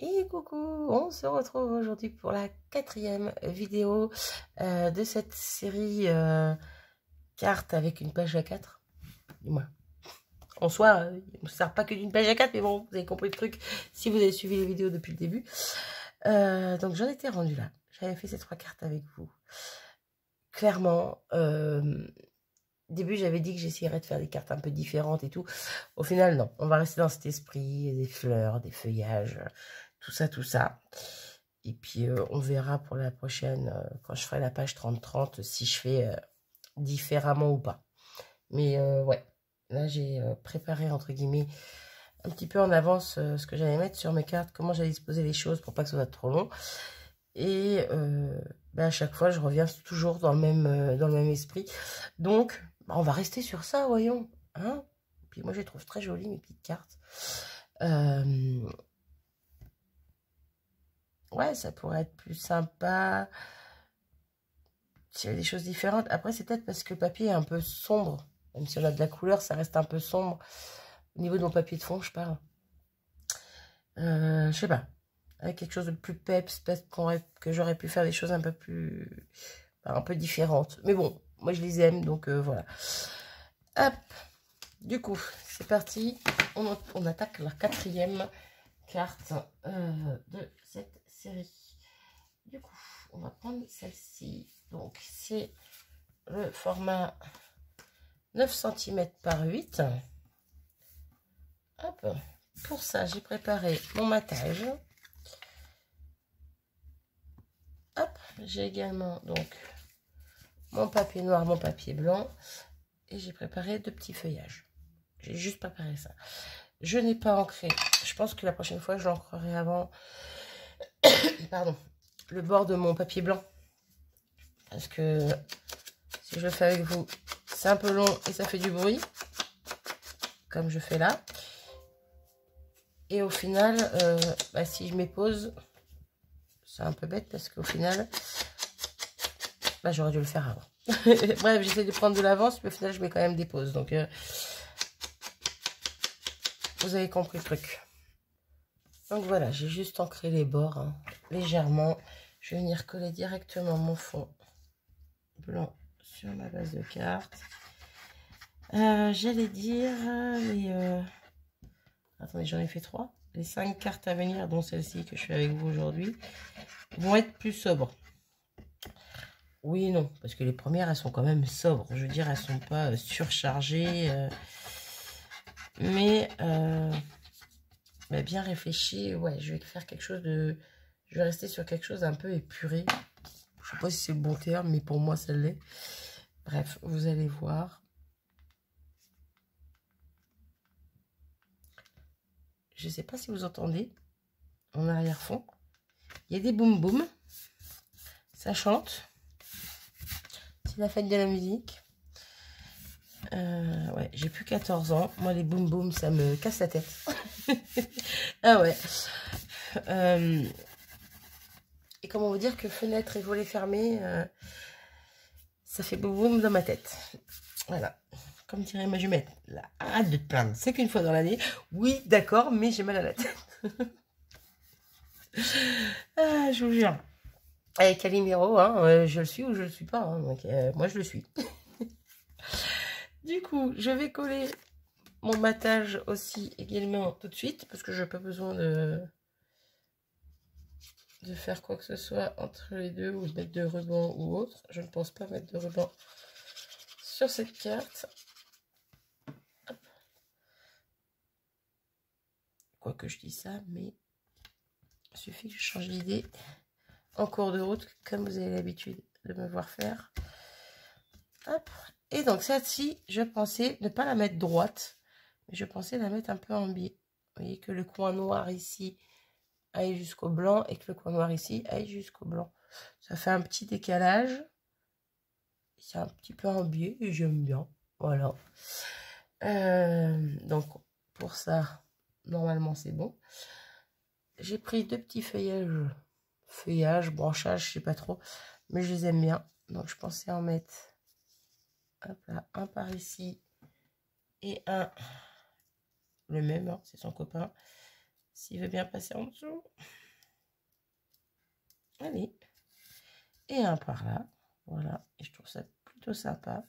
Et coucou, on se retrouve aujourd'hui pour la 4e vidéo de cette série cartes avec une page A4. Du moins, en soi, il ne sert pas que d'une page A4, mais bon, vous avez compris le truc si vous avez suivi les vidéos depuis le début. Donc j'en étais rendue là. J'avais fait ces 3 cartes avec vous. Clairement, au début j'avais dit que j'essayerais de faire des cartes un peu différentes et tout. Au final, non. On va rester dans cet esprit, des fleurs, des feuillages, tout ça, tout ça. Et puis, on verra pour la prochaine, quand je ferai la page 30-30, si je fais différemment ou pas. Mais ouais, là, j'ai préparé, entre guillemets, un petit peu en avance ce que j'allais mettre sur mes cartes, comment j'allais disposer les choses pour pas que ce soit trop long. Et à chaque fois, je reviens toujours dans le même esprit. Donc, on va rester sur ça, voyons. Hein, puis moi, je les trouve très jolies, mes petites cartes. Ouais, ça pourrait être plus sympa s'il y avait des choses différentes. Après, c'est peut-être parce que le papier est un peu sombre. Même si on a de la couleur, ça reste un peu sombre. Au niveau de mon papier de fond, je parle. Je sais pas. Avec quelque chose de plus peps, peut-être que j'aurais pu faire des choses un peu plus... un peu différentes. Mais bon, moi je les aime, donc voilà. Hop. Du coup, c'est parti. On attaque la 4e carte de cette série. Du coup, on va prendre celle-ci. Donc, c'est le format 9 cm par 8. Hop. Pour ça, j'ai préparé mon matage. Hop. J'ai également donc mon papier noir, mon papier blanc. Et j'ai préparé 2 petits feuillages. J'ai juste préparé ça. Je n'ai pas ancré. Je pense que la prochaine fois, je l'ancrerai avant pardon, le bord de mon papier blanc. Parce que si je le fais avec vous, c'est un peu long et ça fait du bruit. Comme je fais là. Et au final, si je m'épose, c'est un peu bête parce qu'au final, j'aurais dû le faire avant. Bref, j'essaie de prendre de l'avance, mais au final, je mets quand même des pauses. Donc, vous avez compris le truc. Donc voilà, j'ai juste ancré les bords hein, légèrement. Je vais venir coller directement mon fond blanc sur ma base de cartes. J'allais dire les... Attendez, j'en ai fait 3. Les 5 cartes à venir, dont celle-ci que je fais avec vous aujourd'hui, vont être plus sobres. Oui et non, parce que les premières, elles sont quand même sobres. Je veux dire, elles sont pas surchargées. Mais bien réfléchi. Ouais, je vais faire quelque chose de... Je vais rester sur quelque chose d'un peu épuré. Je sais pas si c'est le bon terme, mais pour moi, ça l'est. Bref, vous allez voir. Je sais pas si vous entendez en arrière-fond. Il y a des boum boum. Ça chante. C'est la fête de la musique. Ouais, j'ai plus 14 ans. Moi, les boum boum, ça me casse la tête. Ah ouais. Et comment vous dire que fenêtre et volets fermés, ça fait boum boum dans ma tête. Voilà. Comme dirait ma jumette, là, arrête de te plaindre. C'est qu'une fois dans l'année. Oui, d'accord, mais j'ai mal à la tête. Ah, je vous jure. Avec Calimero, hein, je le suis ou je le suis pas. Hein, donc, moi, je le suis. Du coup, je vais coller mon matage aussi également tout de suite. Parce que je n'ai pas besoin de faire quoi que ce soit entre les deux. Ou de mettre de ruban ou autre. Je ne pense pas mettre de ruban sur cette carte. Hop. Quoi que je dis ça, mais il suffit que je change d'idée en cours de route, comme vous avez l'habitude de me voir faire. Hop. Et donc celle-ci, je pensais ne pas la mettre droite, mais je pensais la mettre un peu en biais. Vous voyez que le coin noir ici aille jusqu'au blanc et que le coin noir ici aille jusqu'au blanc. Ça fait un petit décalage. C'est un petit peu en biais et j'aime bien. Voilà. Donc pour ça, normalement c'est bon. J'ai pris 2 petits feuillages, branchages, je sais pas trop, mais je les aime bien. Donc je pensais en mettre hop là, un par ici et un le même, hein, c'est son copain. s'il veut bien passer en dessous. Allez. Et un par là. Voilà. Et je trouve ça plutôt sympa.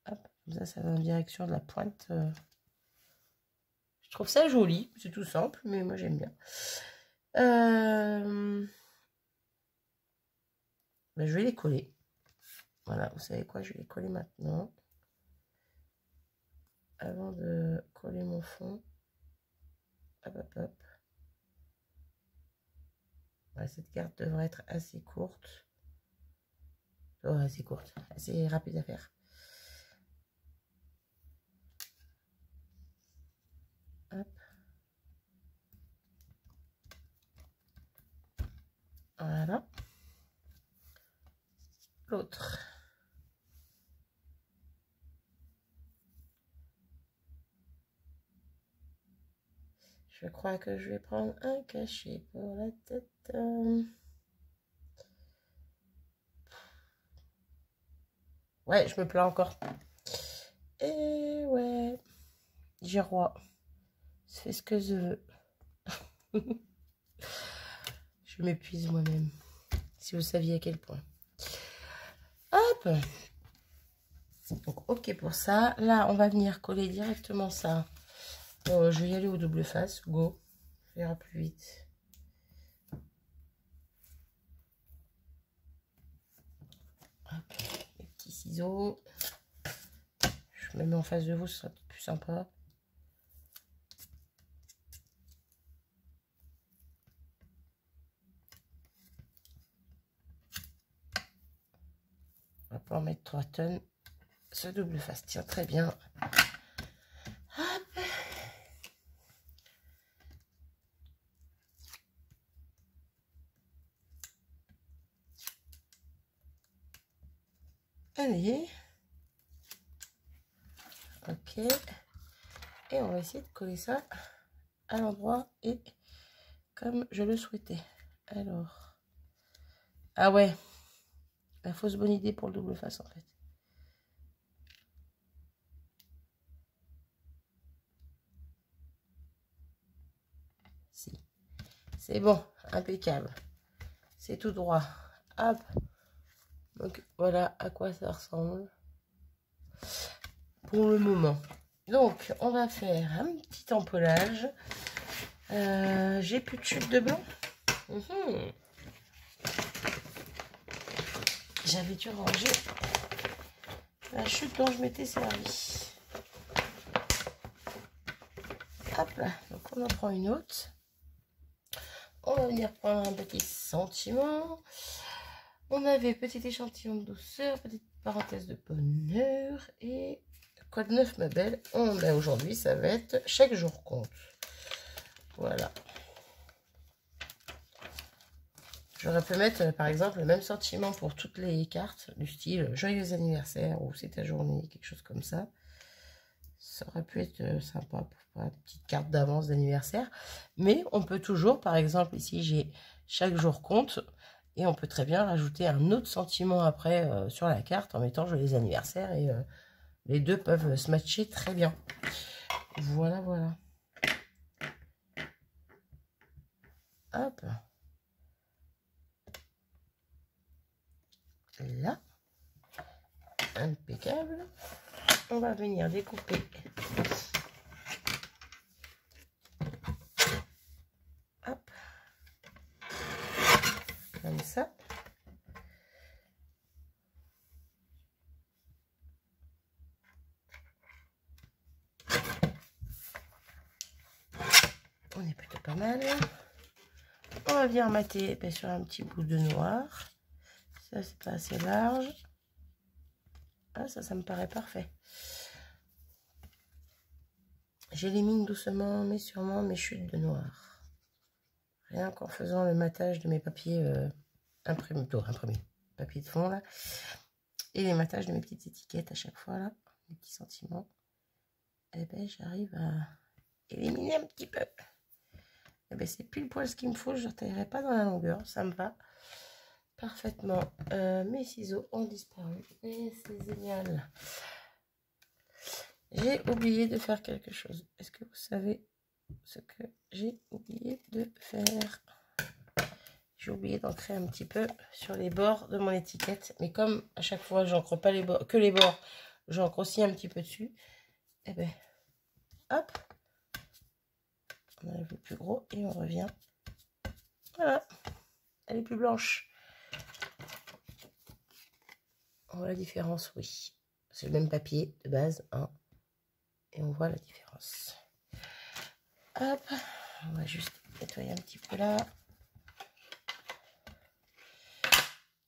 Hop, comme ça va en direction de la pointe. Je trouve ça joli. C'est tout simple, mais moi j'aime bien. Ben, je vais les coller. Voilà, vous savez quoi, je vais les coller maintenant. Avant de coller mon fond. Hop, hop, hop. Ouais, cette carte devrait être assez courte. Oh, assez courte, assez rapide à faire. Hop. Voilà. L'autre. Je crois que je vais prendre un cachet pour la tête. Ouais, je me plains encore. Et ouais, j'ai roi. Je fais ce que je veux. Je m'épuise moi-même. Si vous saviez à quel point. Hop. Donc, ok pour ça. Là, on va venir coller directement ça. Je vais y aller au double face. Go. Ça ira plus vite. Hop. Les petits ciseaux. Je me mets en face de vous, ce sera plus sympa. On va pas en mettre 3 tonnes. Ce double face tient très bien. Hop. Allez. Ok. Et on va essayer de coller ça à l'endroit et comme je le souhaitais. Alors. Ah ouais. La fausse bonne idée pour le double face en fait. Si. C'est bon. Impeccable. C'est tout droit. Hop. Donc voilà à quoi ça ressemble. Pour le moment. Donc on va faire un petit empolage. J'ai plus de chute de blanc. J'avais dû ranger la chute dont je m'étais servi. Hop là, donc on en prend une autre. On va venir prendre un petit sentiment. On avait petit échantillon de douceur, petite parenthèse de bonheur et quoi de neuf ma belle. Aujourd'hui ça va être chaque jour compte. Voilà. J'aurais pu mettre par exemple le même sentiment pour toutes les cartes du style joyeux anniversaire ou c'est ta journée, quelque chose comme ça. Ça aurait pu être sympa pour une petite carte d'avance d'anniversaire. Mais on peut toujours, par exemple, ici j'ai chaque jour compte. Et on peut très bien rajouter un autre sentiment après sur la carte en mettant joyeux anniversaire. Et les deux peuvent se matcher très bien. Voilà, voilà. Hop. Là. Impeccable. On va venir découper. Hop. Comme ça. On est plutôt pas mal. On va venir mater sur un petit bout de noir. Ça, c'est pas assez large. Ah, ça me paraît parfait. J'élimine doucement mais sûrement mes chutes de noir. Rien qu'en faisant le matage de mes papiers imprimés, papier de fond là. Et les matages de mes petites étiquettes à chaque fois là, les petits sentiments. Et ben j'arrive à éliminer un petit peu. Et ben c'est pile poil ce qu'il me faut, je ne retaillerai pas dans la longueur, ça me va parfaitement. Mes ciseaux ont disparu et c'est génial. J'ai oublié de faire quelque chose. Est-ce que vous savez ce que j'ai oublié de faire. J'ai oublié d'ancrer un petit peu sur les bords de mon étiquette. Mais comme à chaque fois, j'encre pas les bords, que les bords, j'encre aussi un petit peu dessus. Et ben, hop, on enlève le plus gros et on revient. Voilà, elle est plus blanche. On voit la différence, oui. C'est le même papier de base, hein. Et on voit la différence. Hop, on va juste nettoyer un petit peu là.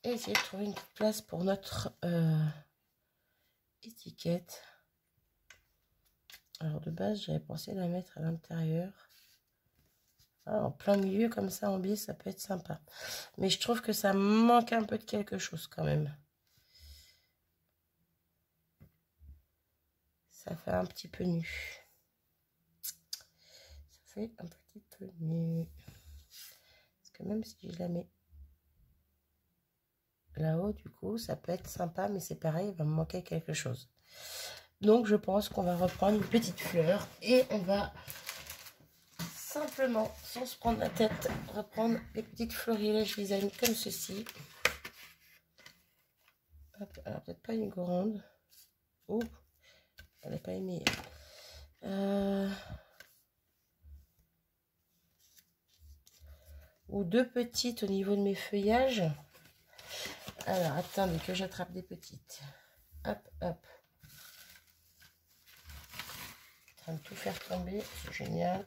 Et essayer de trouver une petite place pour notre étiquette. Alors de base, j'avais pensé la mettre à l'intérieur. Ah, en plein milieu, comme ça, en biais, ça peut être sympa. Mais je trouve que ça manque un peu de quelque chose quand même. Ça fait un petit peu nu. Ça fait un petit peu nu. Parce que même si je la mets là-haut, du coup, ça peut être sympa, mais c'est pareil, il va me manquer quelque chose. Donc, je pense qu'on va reprendre une petite fleur et on va simplement, sans se prendre la tête, reprendre les petites florilèges design comme ceci. Hop, alors, peut-être pas une grande. Oh, elle n'est pas aimée. Ou deux petites au niveau de mes feuillages. Alors, attendez que j'attrape des petites. Hop, hop. Je suis en train de tout faire tomber. C'est génial.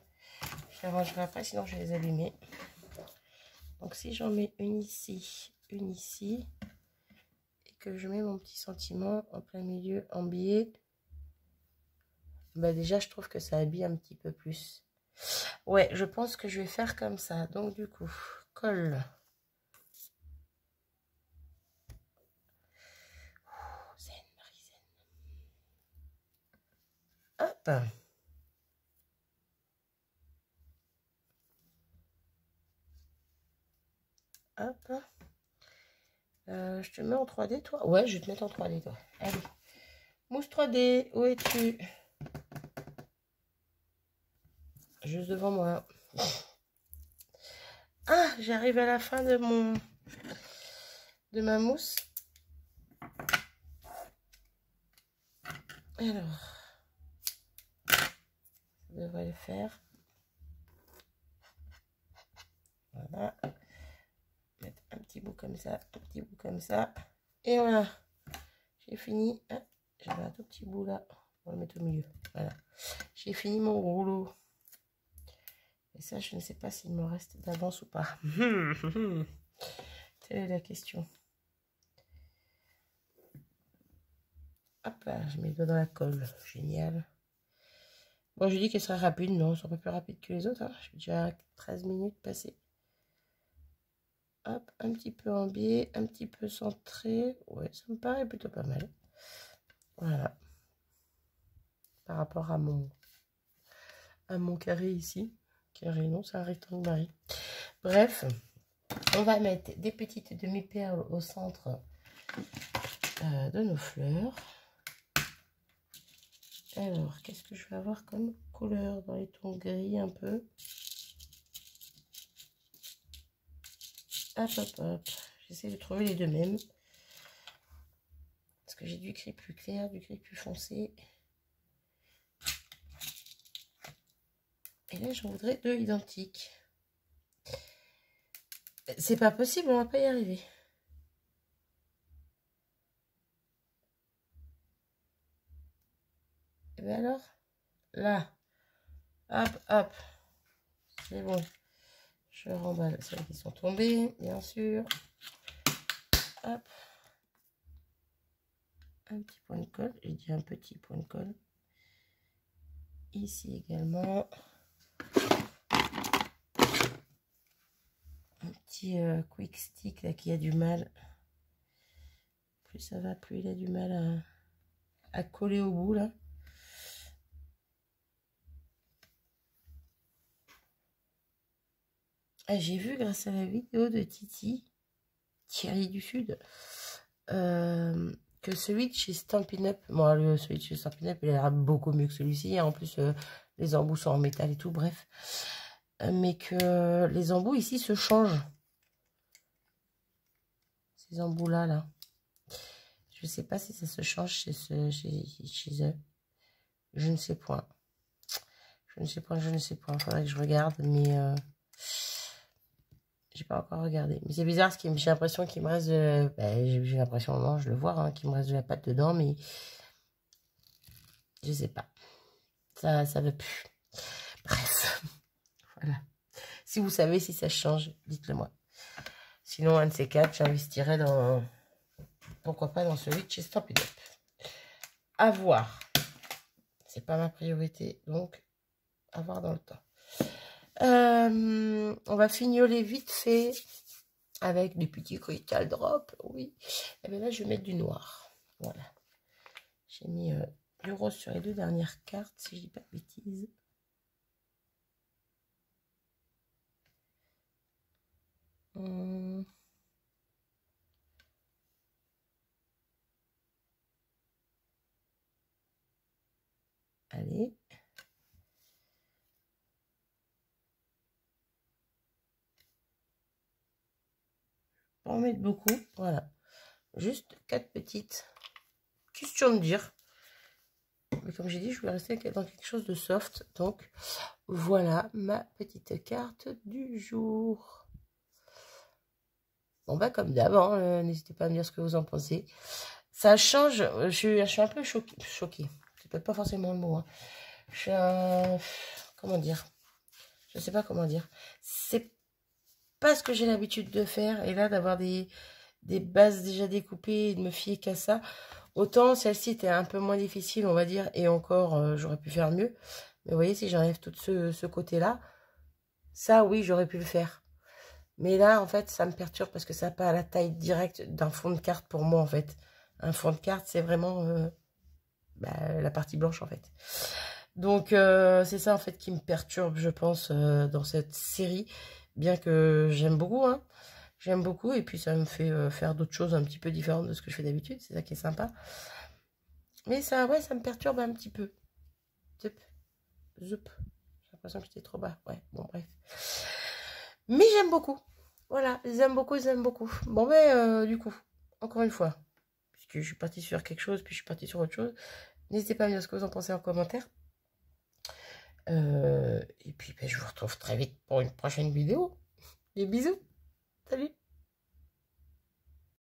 Je les rangerai après, sinon je vais les allumer. Donc, si j'en mets une ici, et que je mets mon petit sentiment en plein milieu en biais, bah déjà, je trouve que ça habille un petit peu plus. Ouais, je pense que je vais faire comme ça. Donc, du coup, colle. Zen, Marie-Zen. Hop. Hop. Je te mets en 3D, toi? Ouais, je vais te mettre en 3D, toi. Allez. Mousse 3D, où es-tu? Juste devant moi. Ah, j'arrive à la fin de ma mousse. Alors, ça devrait le faire. Voilà. Mettre un petit bout comme ça, un petit bout comme ça. Et voilà. J'ai fini. Ah, j'avais un tout petit bout là. On va le mettre au milieu. Voilà. J'ai fini mon rouleau. Et ça, je ne sais pas s'il me reste d'avance ou pas. Telle est la question. Hop là, je mets le doigt dans la colle. Génial. Bon, je dis qu'elle serait rapide. Non, c'est un peu plus rapide que les autres. Hein. Je suis déjà à 13 minutes passées. Hop, un petit peu en biais, un petit peu centré. Ouais, ça me paraît plutôt pas mal. Voilà. Par rapport à mon carré ici. Carré, non, c'est un rectangle Marie. Bref, on va mettre des petites demi-perles au centre de nos fleurs. Alors, qu'est-ce que je vais avoir comme couleur dans les tons gris un peu? Hop, hop, hop. J'essaie de trouver les deux mêmes. Parce que j'ai du gris plus clair, du gris plus foncé. Et là, j'en voudrais deux identiques. C'est pas possible, on va pas y arriver. Et bien alors, là, hop, hop. C'est bon. Je remballe celles qui sont tombées, bien sûr. Hop. Un petit point de colle. J'ai dit un petit point de colle. Ici également. Un petit quick stick là qui a du mal. Plus ça va, plus il a du mal à coller au bout là. Ah, j'ai vu grâce à la vidéo de Thierry du Sud, que celui de chez Stampin' Up, bon, celui de chez Stampin' Up, il a l'air beaucoup mieux que celui-ci. En plus, les embouts sont en métal et tout, bref. Mais que les embouts ici se changent. Ces embouts-là, là. Je ne sais pas si ça se change chez eux. Je ne sais point. Je ne sais point. Il faudrait que je regarde, mais j'ai pas encore regardé. Mais c'est bizarre, j'ai l'impression qu'il me reste de... j'ai l'impression, non, je le vois, hein, qu'il me reste de la pâte dedans, mais je sais pas. Ça veut plus. Bref. Voilà. Si vous savez si ça change, dites-le moi. Sinon, un de ces quatre, j'investirais dans... Pourquoi pas dans celui de chez Stampin' Up. À voir. C'est pas ma priorité, donc à voir dans le temps. On va fignoler vite fait avec du petit crystal drop, oui. Et bien là, je vais mettre du noir. Voilà. J'ai mis du rose sur les deux dernières cartes, si je dis pas de bêtises. Allez. Pas en mettre beaucoup, voilà. Juste 4 petites. Question de dire. Mais comme j'ai dit, je vais rester dans quelque chose de soft. Donc, voilà ma petite carte du jour. Bon, bah, comme d'hab, hein, n'hésitez pas à me dire ce que vous en pensez. Ça change. Je suis un peu choquée. C'est peut-être pas forcément le mot. Hein. Je suis comment dire? Je sais pas comment dire. C'est pas ce que j'ai l'habitude de faire. Et là, d'avoir des bases déjà découpées et de me fier qu'à ça. Autant celle-ci était un peu moins difficile, on va dire. Et encore, j'aurais pu faire mieux. Mais vous voyez, si j'enlève tout ce côté-là, ça, oui, j'aurais pu le faire. Mais là, en fait, ça me perturbe parce que ça n'a pas la taille directe d'un fond de carte pour moi, en fait. Un fond de carte, c'est vraiment la partie blanche, en fait. Donc, c'est ça, en fait, qui me perturbe, je pense, dans cette série. Bien que j'aime beaucoup, hein. J'aime beaucoup, et puis ça me fait faire d'autres choses un petit peu différentes de ce que je fais d'habitude. C'est ça qui est sympa. Mais ça, ouais, ça me perturbe un petit peu. Zup. Zup. J'ai l'impression que j'étais trop bas. Ouais, bon, bref. Mais j'aime beaucoup. Voilà, j'aime beaucoup, j'aime beaucoup. Bon, ben, du coup, encore une fois, puisque je suis partie sur quelque chose, puis je suis partie sur autre chose, n'hésitez pas à me dire ce que vous en pensez en commentaire. Et puis, ben, je vous retrouve très vite pour une prochaine vidéo. Des bisous. Salut.